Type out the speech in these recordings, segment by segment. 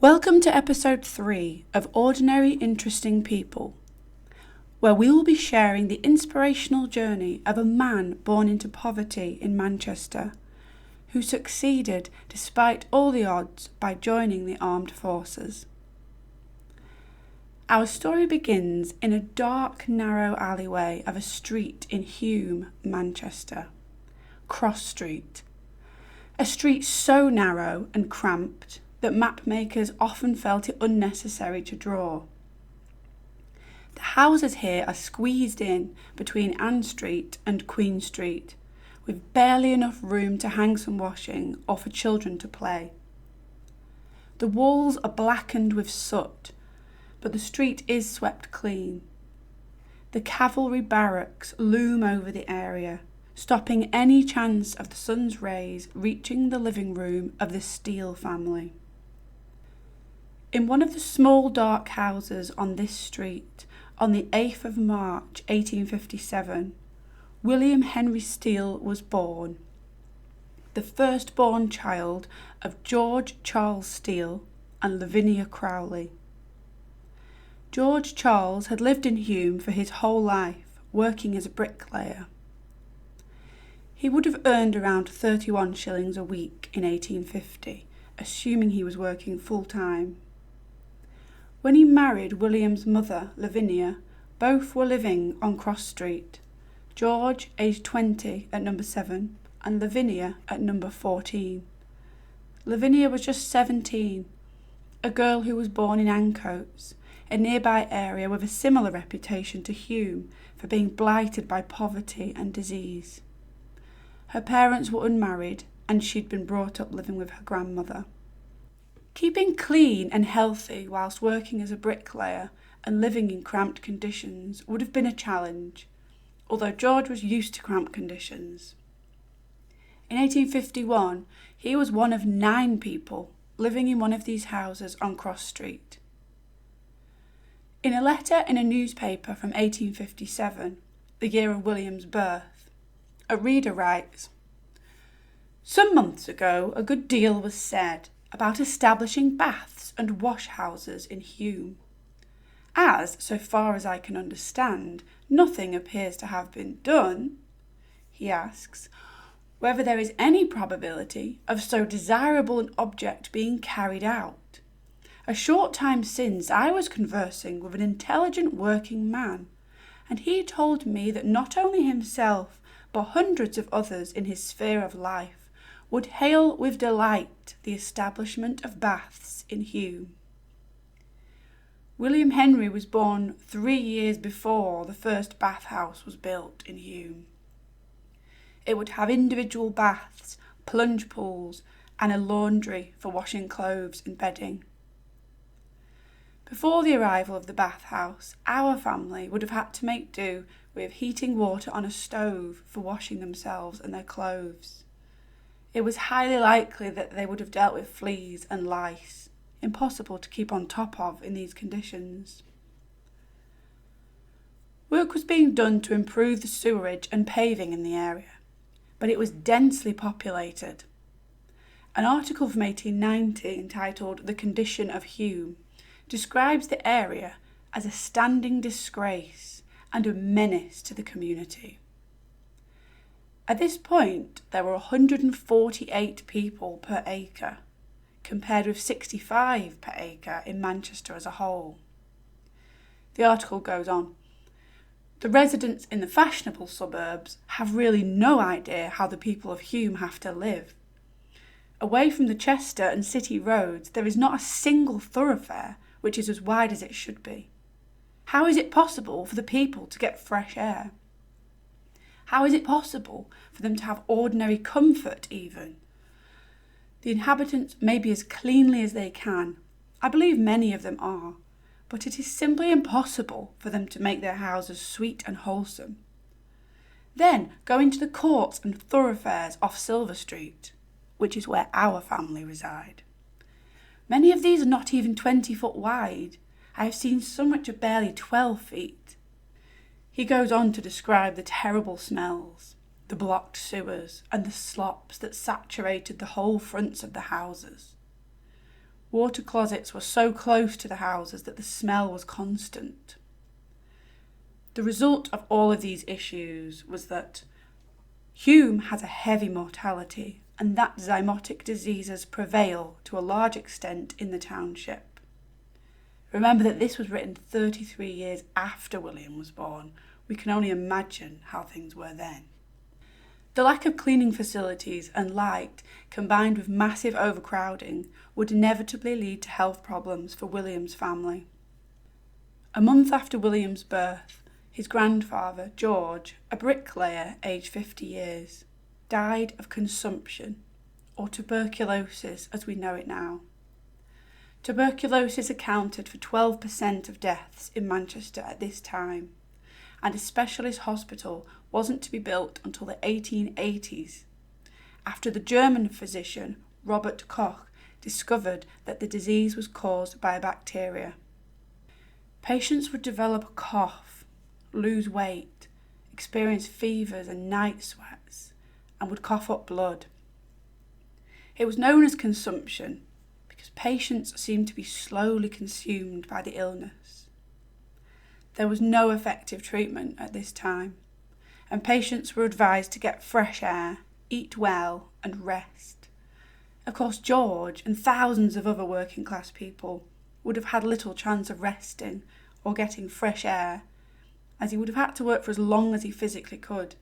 Welcome to episode 3 of Ordinary Interesting People, where we will be sharing the inspirational journey of a man born into poverty in Manchester, who succeeded despite all the odds by joining the armed forces. Our story begins in a dark, narrow alleyway of a street in Hulme, Manchester, Cross Street. A street so narrow and cramped that mapmakers often felt it unnecessary to draw. The houses here are squeezed in between Ann Street and Queen Street, with barely enough room to hang some washing or for children to play. The walls are blackened with soot, but the street is swept clean. The cavalry barracks loom over the area, stopping any chance of the sun's rays reaching the living room of the Steele family. In one of the small dark houses on this street, on the 8th of March 1857, William Henry Steele was born, the firstborn child of George Charles Steele and Lavinia Crowley. George Charles had lived in Hulme for his whole life, working as a bricklayer. He would have earned around 31 shillings a week in 1850, assuming he was working full-time. When he married William's mother, Lavinia, both were living on Cross Street, George aged 20 at number 7 and Lavinia at number 14. Lavinia was just 17, a girl who was born in Ancoats, a nearby area with a similar reputation to Hulme for being blighted by poverty and disease. Her parents were unmarried and she'd been brought up living with her grandmother. Keeping clean and healthy whilst working as a bricklayer and living in cramped conditions would have been a challenge, although George was used to cramped conditions. In 1851, he was one of 9 people living in one of these houses on Cross Street. In a letter in a newspaper from 1857, the year of William's birth, a reader writes, "Some months ago a good deal was said about establishing baths and wash-houses in Hulme. As, so far as I can understand, nothing appears to have been done, he asks, whether there is any probability of so desirable an object being carried out. A short time since I was conversing with an intelligent working man, and he told me that not only himself, but hundreds of others in his sphere of life would hail with delight the establishment of baths in Hulme." William Henry was born 3 years before the first bathhouse was built in Hulme. It would have individual baths, plunge pools, and a laundry for washing clothes and bedding. Before the arrival of the bathhouse, our family would have had to make do with heating water on a stove for washing themselves and their clothes. It was highly likely that they would have dealt with fleas and lice, impossible to keep on top of in these conditions. Work was being done to improve the sewerage and paving in the area, but it was densely populated. An article from 1890 entitled "The Condition of Hulme" describes the area as a standing disgrace and a menace to the community. At this point, there were 148 people per acre, compared with 65 per acre in Manchester as a whole. The article goes on. The residents in the fashionable suburbs have really no idea how the people of Hulme have to live. Away from the Chester and City roads, there is not a single thoroughfare which is as wide as it should be. How is it possible for the people to get fresh air? How is it possible for them to have ordinary comfort even? The inhabitants may be as cleanly as they can. I believe many of them are, but it is simply impossible for them to make their houses sweet and wholesome. Then go into the courts and thoroughfares off Silver Street, which is where our family reside. Many of these are not even 20 foot wide. I have seen some which are barely 12 feet. He goes on to describe the terrible smells, the blocked sewers, and the slops that saturated the whole fronts of the houses. Water closets were so close to the houses that the smell was constant. The result of all of these issues was that Hulme has a heavy mortality, and that zymotic diseases prevail to a large extent in the township. Remember that this was written 33 years after William was born. We can only imagine how things were then. The lack of cleaning facilities and light, combined with massive overcrowding, would inevitably lead to health problems for William's family. A month after William's birth, his grandfather, George, a bricklayer aged 50 years, died of consumption, or tuberculosis as we know it now. Tuberculosis accounted for 12% of deaths in Manchester at this time, and a specialist hospital wasn't to be built until the 1880s, after the German physician Robert Koch discovered that the disease was caused by a bacteria. Patients would develop a cough, lose weight, experience fevers and night sweats, and would cough up blood. It was known as consumption because patients seemed to be slowly consumed by the illness. There was no effective treatment at this time, and patients were advised to get fresh air, eat well, and rest. Of course, George and thousands of other working class people would have had little chance of resting or getting fresh air, as he would have had to work for as long as he physically could,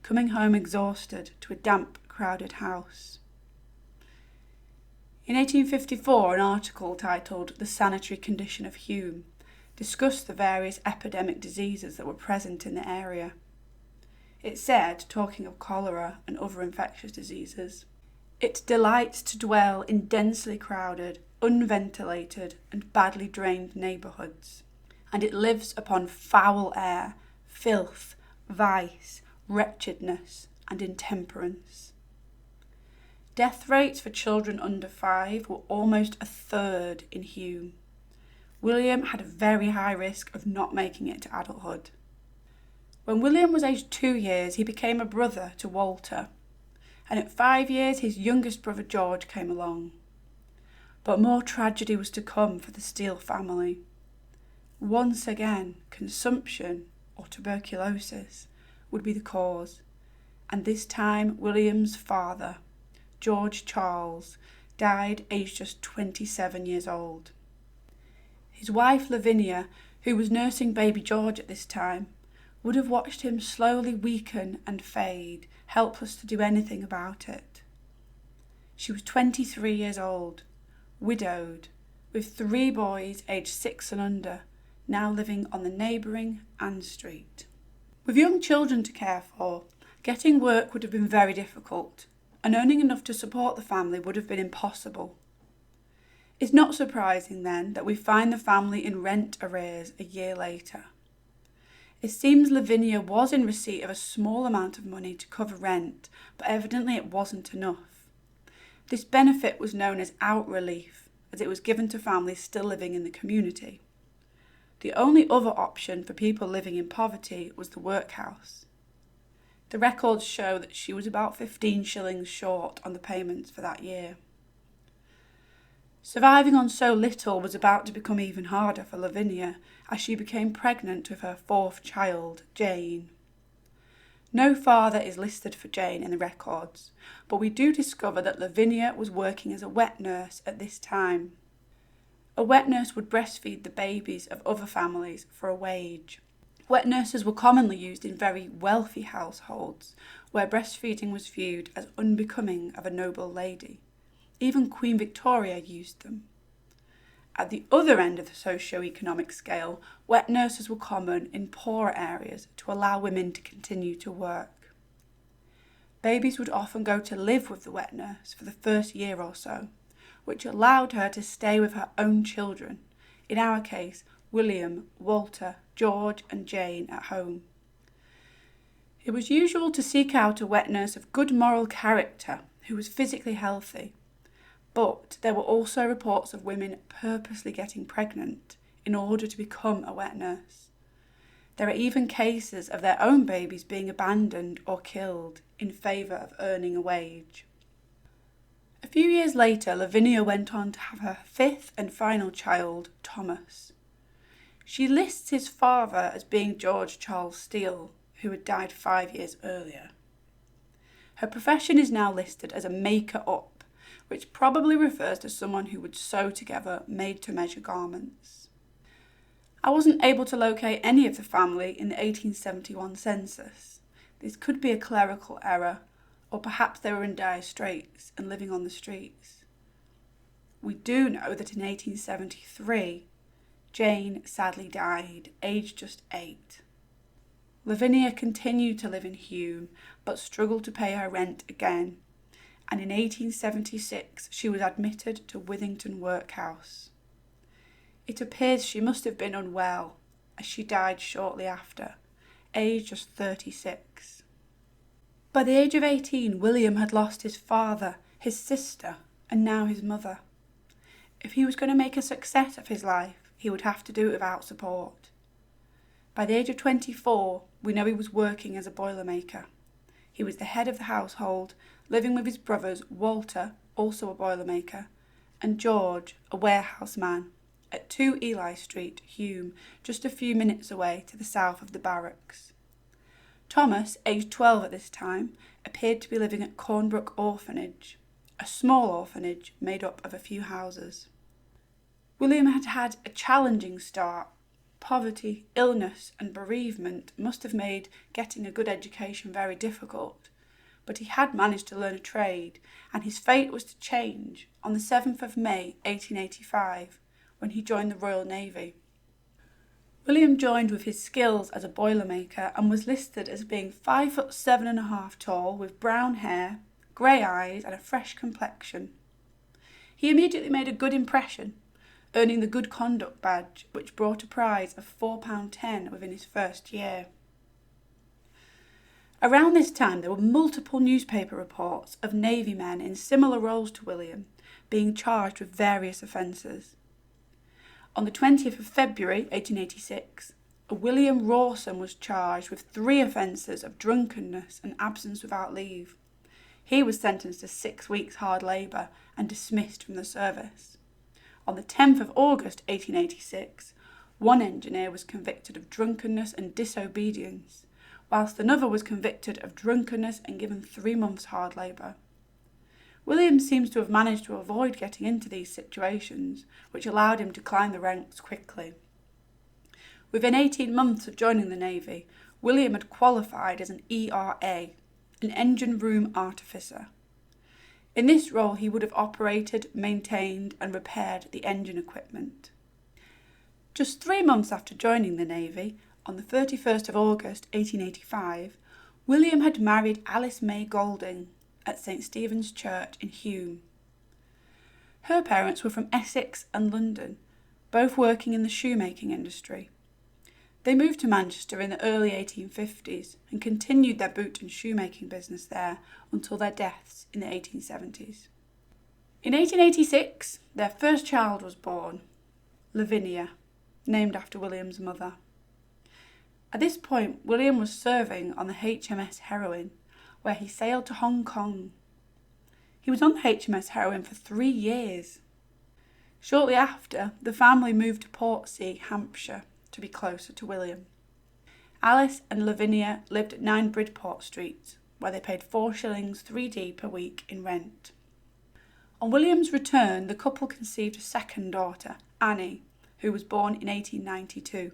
coming home exhausted to a damp, crowded house. In 1854, an article titled "The Sanitary Condition of Hulme" discussed the various epidemic diseases that were present in the area. It said, talking of cholera and other infectious diseases, "It delights to dwell in densely crowded, unventilated and badly drained neighbourhoods, and it lives upon foul air, filth, vice, wretchedness and intemperance." Death rates for children under 5 were almost a third in Hulme. William had a very high risk of not making it to adulthood. When William was aged 2 years, he became a brother to Walter, and at 5 years his youngest brother George came along. But more tragedy was to come for the Steele family. Once again, consumption, or tuberculosis, would be the cause, and this time William's father, George Charles, died aged just 27 years old. His wife Lavinia, who was nursing baby George at this time, would have watched him slowly weaken and fade, helpless to do anything about it. She was 23 years old, widowed, with 3 boys aged 6 and under, now living on the neighbouring Ann Street. With young children to care for, getting work would have been very difficult, and earning enough to support the family would have been impossible. It's not surprising then that we find the family in rent arrears a year later. It seems Lavinia was in receipt of a small amount of money to cover rent, but evidently it wasn't enough. This benefit was known as out relief, as it was given to families still living in the community. The only other option for people living in poverty was the workhouse. The records show that she was about 15 shillings short on the payments for that year. Surviving on so little was about to become even harder for Lavinia, as she became pregnant with her 4th child, Jane. No father is listed for Jane in the records, but we do discover that Lavinia was working as a wet nurse at this time. A wet nurse would breastfeed the babies of other families for a wage. Wet nurses were commonly used in very wealthy households, where breastfeeding was viewed as unbecoming of a noble lady. Even Queen Victoria used them. At the other end of the socio-economic scale, wet nurses were common in poorer areas to allow women to continue to work. Babies would often go to live with the wet nurse for the first year or so, which allowed her to stay with her own children, in our case, William, Walter, George and Jane at home. It was usual to seek out a wet nurse of good moral character who was physically healthy, but there were also reports of women purposely getting pregnant in order to become a wet nurse. There are even cases of their own babies being abandoned or killed in favour of earning a wage. A few years later, Lavinia went on to have her fifth and final child, Thomas. She lists his father as being George Charles Steele, who had died 5 years earlier. Her profession is now listed as a maker-up, which probably refers to someone who would sew together made-to-measure garments. I wasn't able to locate any of the family in the 1871 census. This could be a clerical error, or perhaps they were in dire straits and living on the streets. We do know that in 1873, Jane sadly died, aged just 8. Lavinia continued to live in Hulme, but struggled to pay her rent again, and in 1876 she was admitted to Withington Workhouse. It appears she must have been unwell, as she died shortly after, aged just 36. By the age of 18, William had lost his father, his sister, and now his mother. If he was going to make a success of his life, he would have to do it without support. By the age of 24, we know he was working as a boilermaker. He was the head of the household, living with his brothers Walter, also a boilermaker, and George, a warehouse man, at 2 Ely Street, Hulme, just a few minutes away to the south of the barracks. Thomas, aged 12 at this time, appeared to be living at Cornbrook Orphanage, a small orphanage made up of a few houses. William had had a challenging start. Poverty, illness and bereavement must have made getting a good education very difficult, but he had managed to learn a trade, and his fate was to change on the 7th of May 1885, when he joined the Royal Navy. William joined with his skills as a boilermaker and was listed as being 5'7.5" tall, with brown hair, grey eyes and a fresh complexion. He immediately made a good impression, earning the Good Conduct Badge, which brought a prize of £4.10 within his first year. Around this time there were multiple newspaper reports of Navy men in similar roles to William being charged with various offences. On the 20th of February 1886, William Rawson was charged with 3 offences of drunkenness and absence without leave. He was sentenced to 6 weeks' hard labour and dismissed from the service. On the 10th of August 1886, one engineer was convicted of drunkenness and disobedience, whilst another was convicted of drunkenness and given 3 months' hard labour. William seems to have managed to avoid getting into these situations, which allowed him to climb the ranks quickly. Within 18 months of joining the Navy, William had qualified as an ERA, an engine room artificer. In this role he would have operated, maintained and repaired the engine equipment. Just 3 months after joining the Navy, on the 31st of August 1885, William had married Alice May Golding at St Stephen's Church in Hulme. Her parents were from Essex and London, both working in the shoemaking industry. They moved to Manchester in the early 1850s and continued their boot and shoemaking business there until their deaths in the 1870s. In 1886, their first child was born, Lavinia, named after William's mother. At this point, William was serving on the HMS Heroine, where he sailed to Hong Kong. He was on the HMS Heroine for 3 years. Shortly after, the family moved to Portsea, Hampshire, to be closer to William. Alice and Lavinia lived at 9 Bridport Street, where they paid 4 shillings 3d per week in rent. On William's return, the couple conceived a second daughter, Annie, who was born in 1892.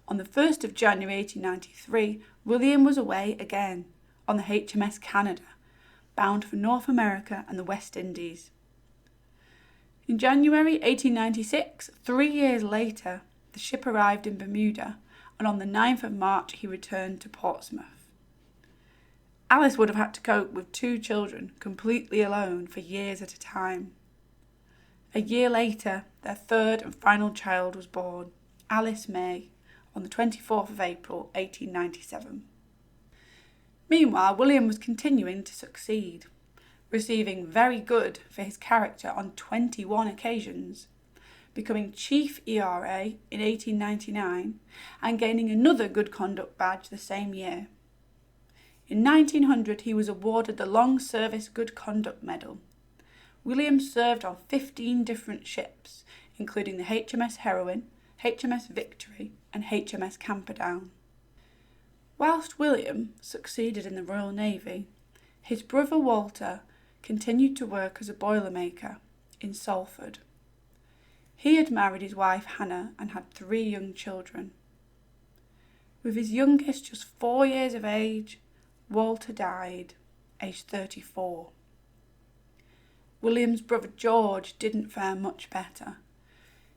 On the 1st of January 1893, William was away again, on the HMS Canada, bound for North America and the West Indies. In January 1896, 3 years later, the ship arrived in Bermuda, and on the 9th of March he returned to Portsmouth. Alice would have had to cope with 2 children, completely alone, for years at a time. A year later, their third and final child was born, Alice May, on the 24th of April 1897. Meanwhile, William was continuing to succeed, receiving very good for his character on 21 occasions, becoming Chief ERA in 1899 and gaining another Good Conduct Badge the same year. In 1900 he was awarded the Long Service Good Conduct Medal, William served on 15 different ships, including the HMS Heroine, HMS Victory and HMS Camperdown. Whilst William succeeded in the Royal Navy, his brother Walter continued to work as a boilermaker in Salford. He had married his wife Hannah and had 3 young children. With his youngest just 4 years of age, Walter died, aged 34. William's brother George didn't fare much better.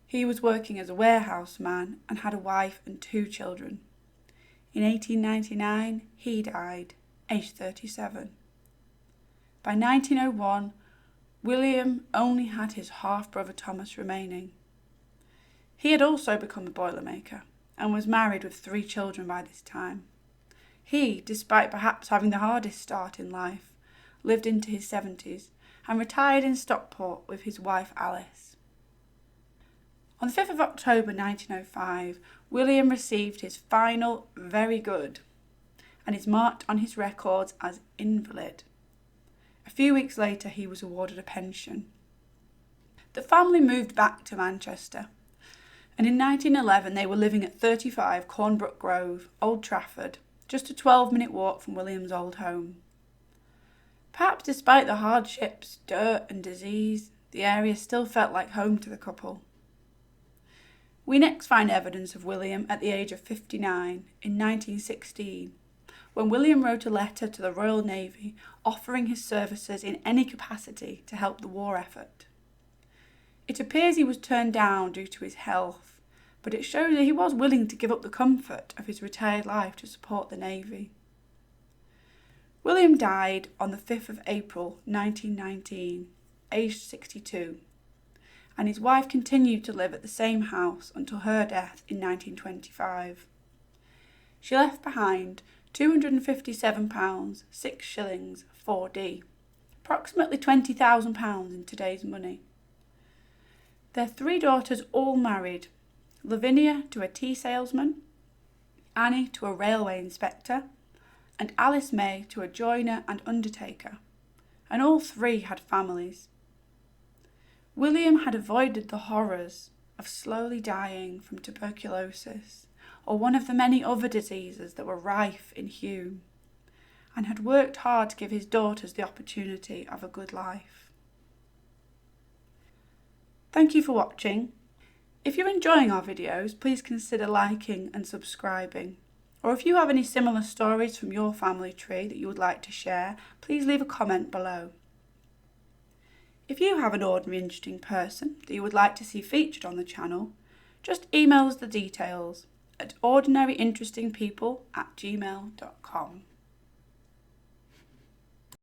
He was working as a warehouse man and had a wife and 2 children. In 1899, he died, aged 37. By 1901, William only had his half-brother Thomas remaining. He had also become a boilermaker and was married with 3 children by this time. He, despite perhaps having the hardest start in life, lived into his 70s and retired in Stockport with his wife Alice. On the 5th of October 1905, William received his final very good and is marked on his records as invalid. A few weeks later, he was awarded a pension. The family moved back to Manchester, and in 1911 they were living at 35 Cornbrook Grove, Old Trafford, just a 12-minute walk from William's old home. Perhaps despite the hardships, dirt and disease, the area still felt like home to the couple. We next find evidence of William at the age of 59 in 1916, when William wrote a letter to the Royal Navy offering his services in any capacity to help the war effort. It appears he was turned down due to his health, but it shows that he was willing to give up the comfort of his retired life to support the Navy. William died on the 5th of April 1919, aged 62, and his wife continued to live at the same house until her death in 1925. She left behind £257, 6 shillings, 4d, approximately £20,000 in today's money. Their 3 daughters all married, Lavinia to a tea salesman, Annie to a railway inspector, and Alice May to a joiner and undertaker, and all 3 had families. William had avoided the horrors of slowly dying from tuberculosis or one of the many other diseases that were rife in Hulme, and had worked hard to give his daughters the opportunity of a good life. Thank you for watching. If you're enjoying our videos, please consider liking and subscribing. Or if you have any similar stories from your family tree that you would like to share, please leave a comment below. If you have an ordinary interesting person that you would like to see featured on the channel, just email us the details at ordinaryinterestingpeople@gmail.com.